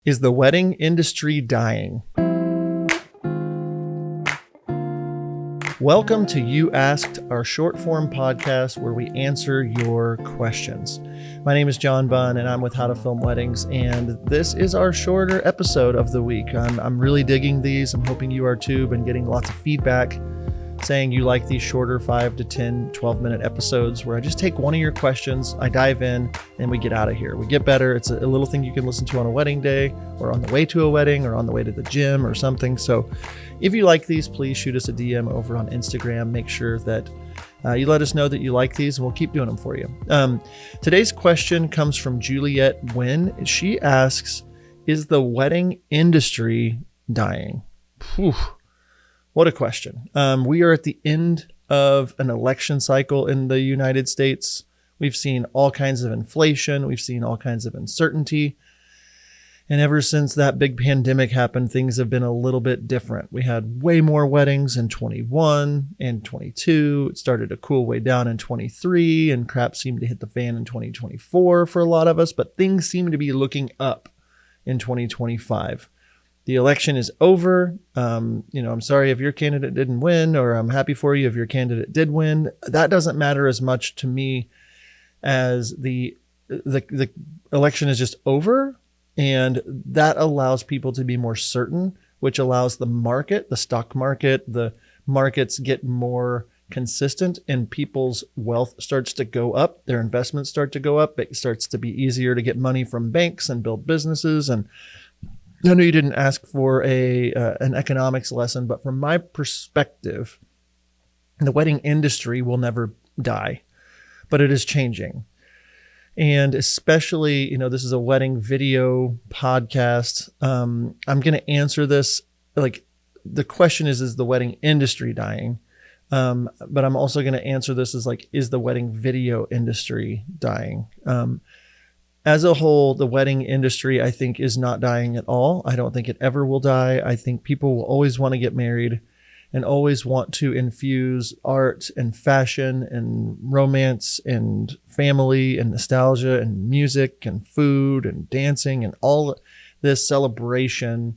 Is the wedding industry dying? Welcome to You Asked, our short form podcast where we answer your questions. My name is John Bunn and I'm with How to Film Weddings, and this is our shorter episode of the week. I'm really digging these. I'm hoping you are too. Been getting lots of feedback saying you like these shorter 5 to 10, 12-minute episodes where I just take one of your questions, I dive in, and we get out of here. We get better. It's a little thing you can listen to on a wedding day or on the way to a wedding or on the way to the gym or something. So if you like these, please shoot us a DM over on Instagram. Make sure that you let us know that you like these and we'll keep doing them for you. Today's question comes from Juliet Wynn. She asks, is the wedding industry dying? Whew. What a question. We are at the end of an election cycle in the United States. We've seen all kinds of inflation. We've seen all kinds of uncertainty. And ever since that big pandemic happened, things have been a little bit different. We had way more weddings in 21 and 22. It started to cool way down in 23, and crap seemed to hit the fan in 2024 for a lot of us. But things seem to be looking up in 2025. The election is over. I'm sorry if your candidate didn't win, or I'm happy for you if your candidate did win. That doesn't matter as much to me as the election is just over, and that allows people to be more certain, which allows the market, the stock market, the markets get more consistent, and people's wealth starts to go up. Their investments start to go up. It starts to be easier to get money from banks and build businesses. And I know you didn't ask for an economics lesson, but from my perspective, the wedding industry will never die, but it is changing. And especially, this is a wedding video podcast. I'm going to answer this, like, the question is the wedding industry dying? But I'm also going to answer this as like, is the wedding video industry dying? As a whole, the wedding industry, I think, is not dying at all. I don't think it ever will die. I think people will always want to get married and always want to infuse art and fashion and romance and family and nostalgia and music and food and dancing and all this celebration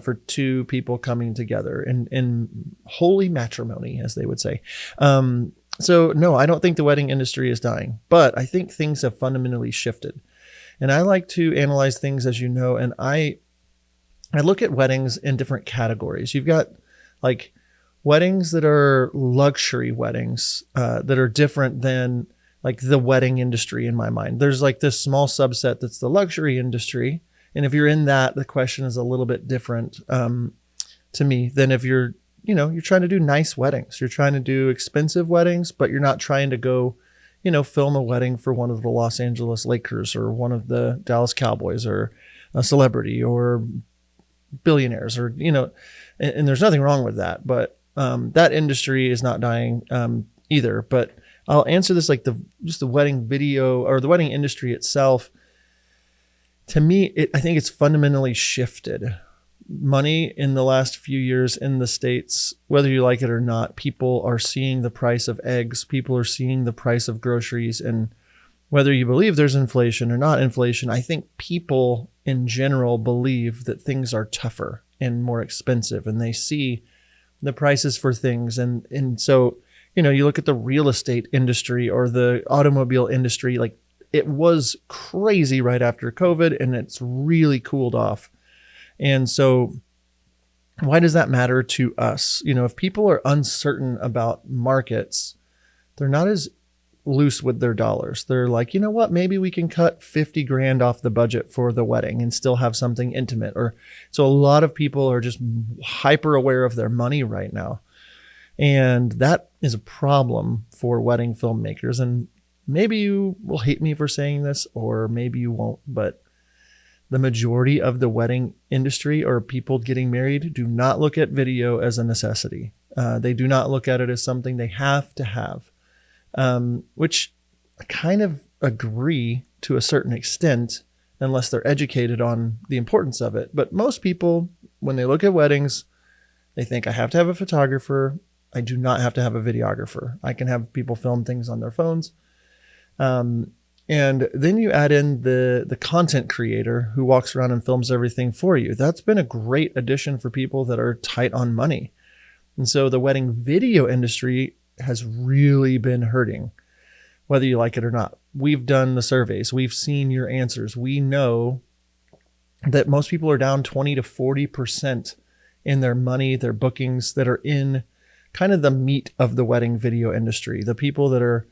for two people coming together in holy matrimony, as they would say. So no, I don't think the wedding industry is dying, but I think things have fundamentally shifted. And I like to analyze things, as you know, and I look at weddings in different categories. You've got like weddings that are luxury weddings that are different than like the wedding industry in my mind. There's like this small subset that's the luxury industry. And if you're in that, the question is a little bit different to me than if you're trying to do nice weddings. You're trying to do expensive weddings, but you're not trying to go film a wedding for one of the Los Angeles Lakers or one of the Dallas Cowboys or a celebrity or billionaires or, and there's nothing wrong with that, but that industry is not dying either. But I'll answer this like the wedding video or the wedding industry itself. To me, I think it's fundamentally shifted. Money in the last few years in the States, whether you like it or not, people are seeing the price of eggs. People are seeing the price of groceries. And whether you believe there's inflation or not inflation, I think people in general believe that things are tougher and more expensive, and they see the prices for things. And so, you look at the real estate industry or the automobile industry, like it was crazy right after COVID, and it's really cooled off. And so why does that matter to us? If people are uncertain about markets, they're not as loose with their dollars. They're like, you know what, maybe we can cut 50 grand off the budget for the wedding and still have something intimate. So a lot of people are just hyper aware of their money right now. And that is a problem for wedding filmmakers. And maybe you will hate me for saying this, or maybe you won't, but the majority of the wedding industry or people getting married do not look at video as a necessity. They do not look at it as something they have to have, which I kind of agree to a certain extent, unless they're educated on the importance of it. But most people, when they look at weddings, they think I have to have a photographer. I do not have to have a videographer. I can have people film things on their phones. And then you add in the content creator who walks around and films everything for you. That's been a great addition for people that are tight on money. And so the wedding video industry has really been hurting, whether you like it or not. We've done the surveys. We've seen your answers. We know that most people are down 20 to 40% in their money, their bookings that are in kind of the meat of the wedding video industry. The people that are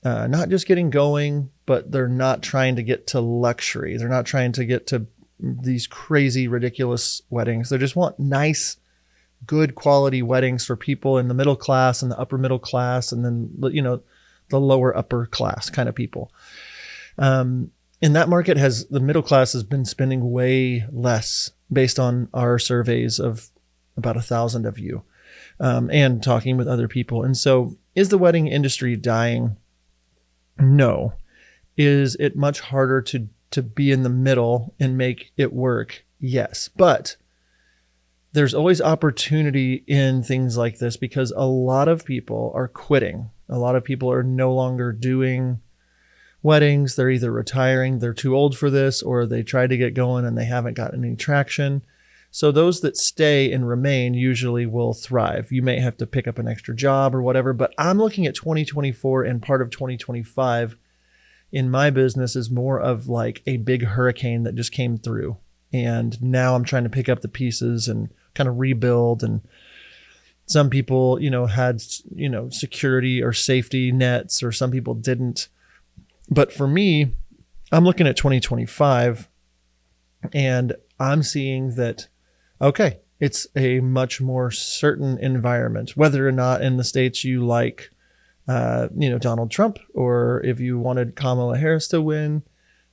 not just getting going, but they're not trying to get to luxury. They're not trying to get to these crazy, ridiculous weddings. They just want nice, good quality weddings for people in the middle class and the upper middle class, and then, the lower upper class kind of people. In that market, the middle class has been spending way less based on our surveys of about 1,000 of you, and talking with other people. And so is the wedding industry dying? No. Is it much harder to be in the middle and make it work? Yes. But there's always opportunity in things like this because a lot of people are quitting. A lot of people are no longer doing weddings. They're either retiring, they're too old for this, or they tried to get going and they haven't gotten any traction. So those that stay and remain usually will thrive. You may have to pick up an extra job or whatever, but I'm looking at 2024 and part of 2025 in my business is more of like a big hurricane that just came through. And now I'm trying to pick up the pieces and kind of rebuild. And some people, had, security or safety nets, or some people didn't. But for me, I'm looking at 2025 and I'm seeing that, okay, it's a much more certain environment, whether or not in the States you like, Donald Trump, or if you wanted Kamala Harris to win.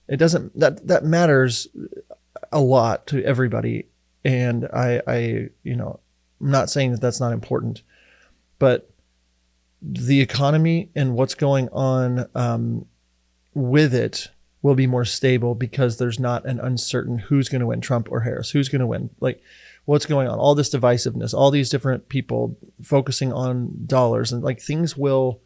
It doesn't, that matters a lot to everybody. And I'm not saying that that's not important, but the economy and what's going on with it will be more stable because there's not an uncertain who's going to win, Trump or Harris, who's going to win, like what's going on, all this divisiveness, all these different people focusing on dollars, and like things will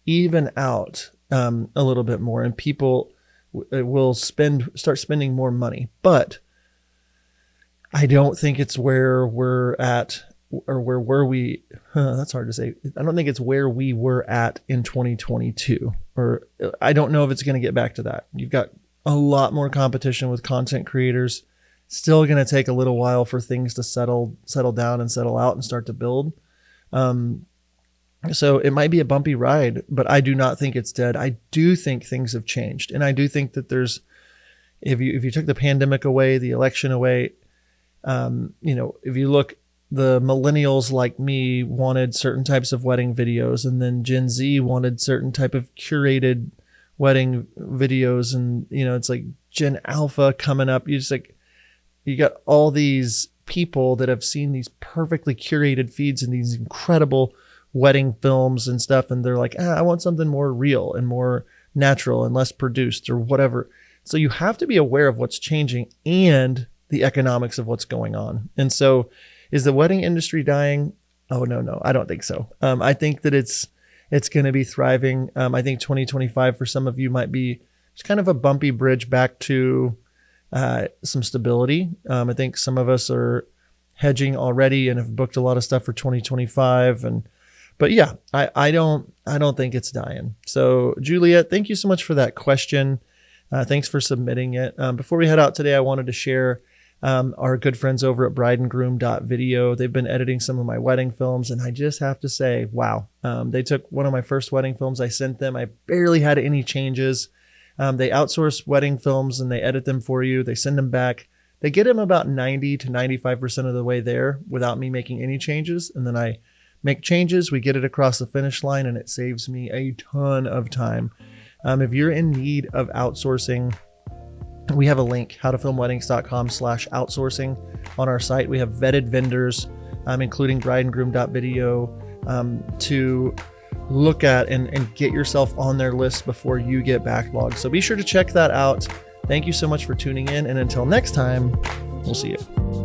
even out a little bit more, and people will start spending more money. But I don't think it's where we're at, or where were we? That's hard to say. I don't think it's where we were at in 2022, or I don't know if it's going to get back to that. You've got a lot more competition with content creators. Still going to take a little while for things to settle down and settle out and start to build. So it might be a bumpy ride, but I do not think it's dead. I do think things have changed. And I do think that if you took the pandemic away, the election away, if you look, the millennials like me wanted certain types of wedding videos, and then Gen Z wanted certain type of curated wedding videos. And, it's like Gen Alpha coming up. You got all these people that have seen these perfectly curated feeds and these incredible wedding films and stuff. And they're like, I want something more real and more natural and less produced or whatever. So you have to be aware of what's changing and the economics of what's going on. And so is the wedding industry dying? Oh, no, I don't think so. I think that it's going to be thriving. I think 2025 for some of you might be just kind of a bumpy bridge back to some stability. I think some of us are hedging already and have booked a lot of stuff for 2025. But yeah, I don't think it's dying. So Juliet, thank you so much for that question. Thanks for submitting it. Before we head out today, I wanted to share our good friends over at brideandgroom.video. They've been editing some of my wedding films, and I just have to say, wow. They took one of my first wedding films I sent them. I barely had any changes. They outsource wedding films and they edit them for you. They send them back. They get them about 90 to 95% of the way there without me making any changes. And then I make changes. We get it across the finish line, and it saves me a ton of time. If you're in need of outsourcing, we have a link, howtofilmweddings.com/outsourcing on our site. We have vetted vendors, including brideandgroom.video, to look at and get yourself on their list before you get backlogged. So be sure to check that out. Thank you so much for tuning in. And until next time, we'll see you.